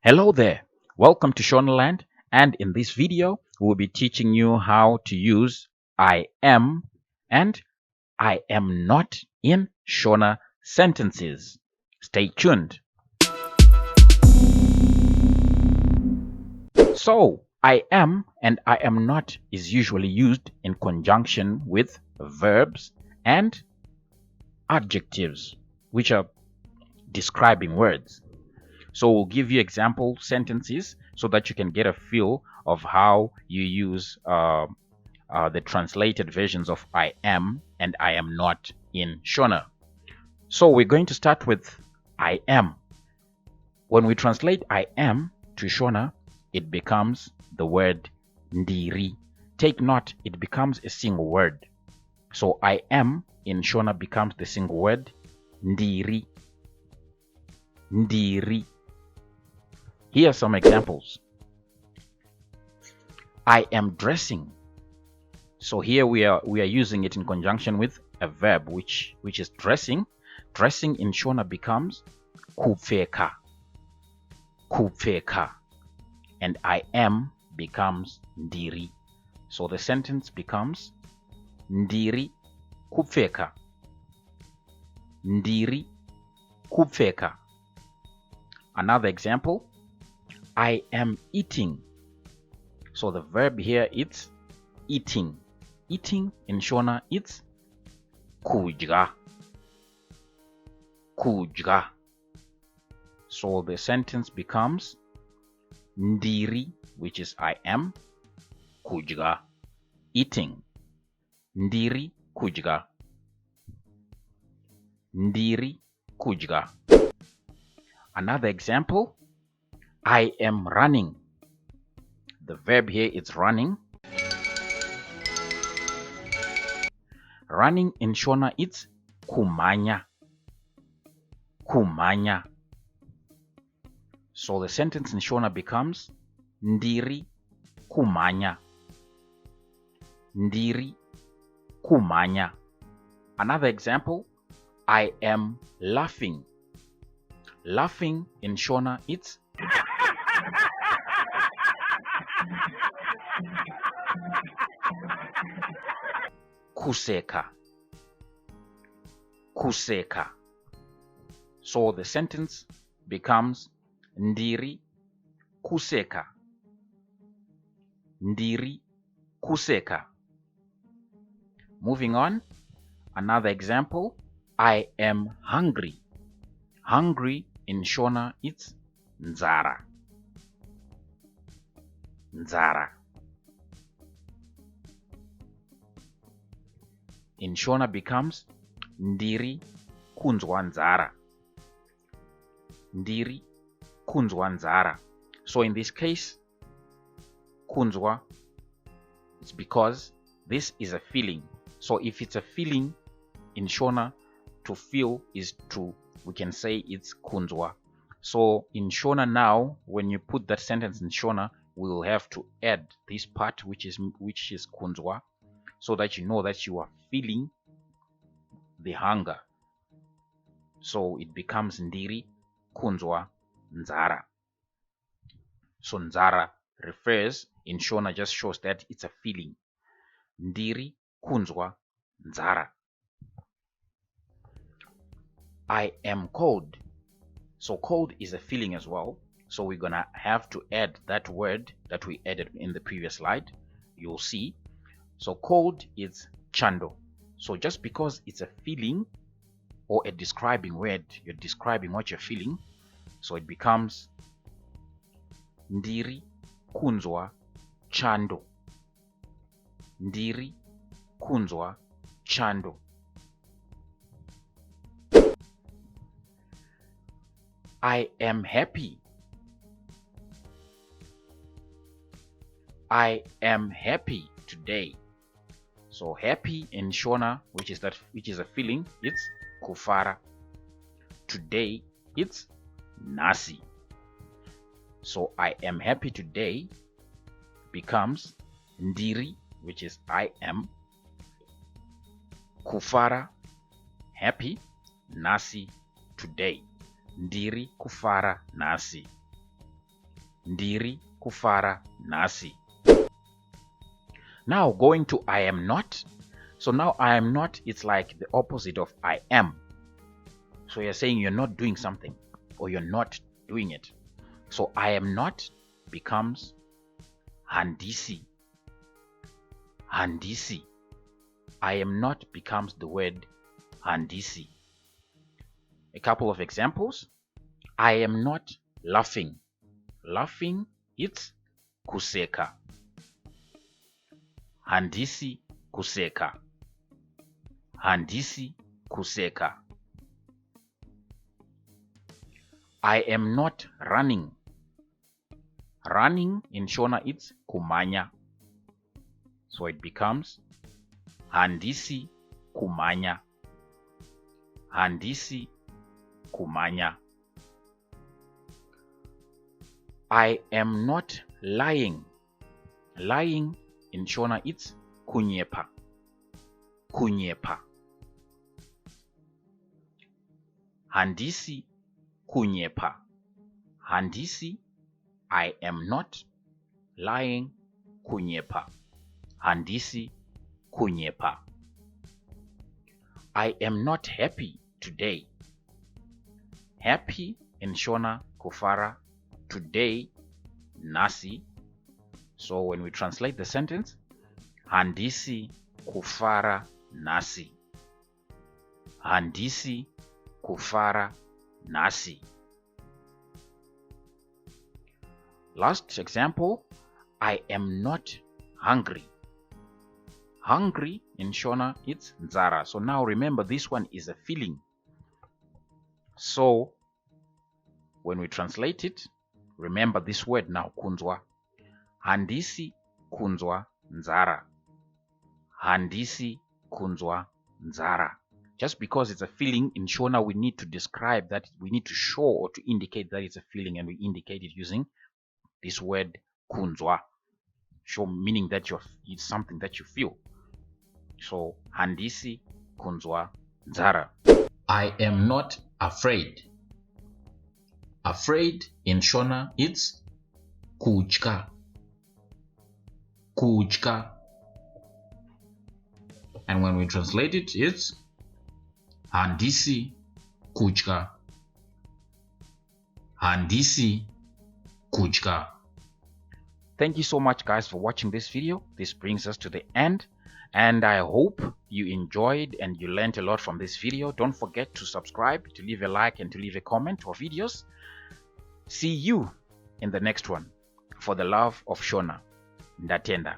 Hello there, welcome to Shona Land, and in this video we'll be teaching you how to use I am and I am not in Shona sentences. Stay tuned. So, I am and I am not is usually used in conjunction with verbs and adjectives, which are describing words. So we'll give you example sentences so that you can get a feel of how you use the translated versions of I am and I am not in Shona. So we're going to start with I am. When we translate I am to Shona, it becomes the word ndiri. Take note, it becomes a single word. So I am in Shona becomes the single word ndiri. Ndiri. Here are some examples. I am dressing. So here we are using it in conjunction with a verb which is dressing. Dressing in Shona becomes kupfeka. Kupfeka. And I am becomes ndiri. So the sentence becomes ndiri kupfeka. Ndiri kupfeka. Another example, I am eating. So the verb here is eating. Eating in Shona it's kudya. Kudya. So the sentence becomes ndiri, which is I am, kudya, eating. Ndiri kudya. Ndiri kudya. Another example, I am running. The verb here is running. Running in Shona it's kumanya. Kumanya. So the sentence in Shona becomes ndiri kumanya. Ndiri kumanya. Another example, I am laughing. Laughing in Shona it's kuseka. Kuseka. So the sentence becomes ndiri kuseka. Ndiri kuseka. Moving on, another example, I am hungry. Hungry in Shona it's nzara. Nzara. In Shona becomes ndiri kunzwa nzara. Ndiri kunzwa nzara. So in this case, kunzwa is because this is a feeling. So if it's a feeling in Shona, to feel is to, we can say it's kunzwa. So in Shona now, when you put that sentence in Shona, we'll have to add this part which is kunzwa, so that you know that you are feeling the hunger. So it becomes ndiri kunzwa nzara. So nzara refers in Shona, just shows that it's a feeling. Ndiri kunzwa nzara. I am cold. So cold is a feeling as well. So we're gonna have to add that word that we added in the previous slide. You'll see. So cold is chando. So just because it's a feeling or a describing word, you're describing what you're feeling. So it becomes ndiri kunzwa chando. Ndiri kunzwa chando. I am happy. I am happy today. So happy in Shona, which is a feeling, it's kufara. Today it's nasi. So I am happy today becomes ndiri, which is I am, kufara, happy, nasi, today. Ndiri kufara nasi. ndiri kufara nhasi. Now going to I am not. So now I am not, it's like the opposite of I am. So you're saying you're not doing something or you're not doing it. So I am not becomes handisi. Handisi. I am not becomes the word handisi. A couple of examples. I am not laughing. Laughing, it's kuseka. Handisi kuseka. Handisi kuseka. I am not running. Running in Shona it's kumanya. So it becomes handisi kumanya. Handisi kumanya. I am not lying. Lying in Shona it's kunyepa. Kunyepa. Handisi kunyepa. Handisi, I am not lying, kunyepa. Handisi kunyepa. I am not happy today. Happy in Shona kufara, today nasi. So when we translate the sentence, handisi kufara nasi. Handisi kufara nasi. Last example, I am not hungry. Hungry in Shona it's nzara. So now remember this one is a feeling. So when we translate it, remember this word now, kunzwa. Handisi kunzwa nzara. Handisi kunzwa nzara. Just because it's a feeling in Shona, we need to describe that, we need to show or to indicate that it's a feeling, and we indicate it using this word kunzwa. Show meaning that it's something that you feel. So handisi kunzwa nzara. I am not afraid. Afraid in Shona it's kutya. Kutya. And when we translate it, it's handisi kutya. Handisi kutya. Thank you so much, guys, for watching this video. This brings us to the end, and I hope you enjoyed and you learned a lot from this video. Don't forget to subscribe, to leave a like, and to leave a comment for videos. See you in the next one. For the love of Shona. Ndatenda.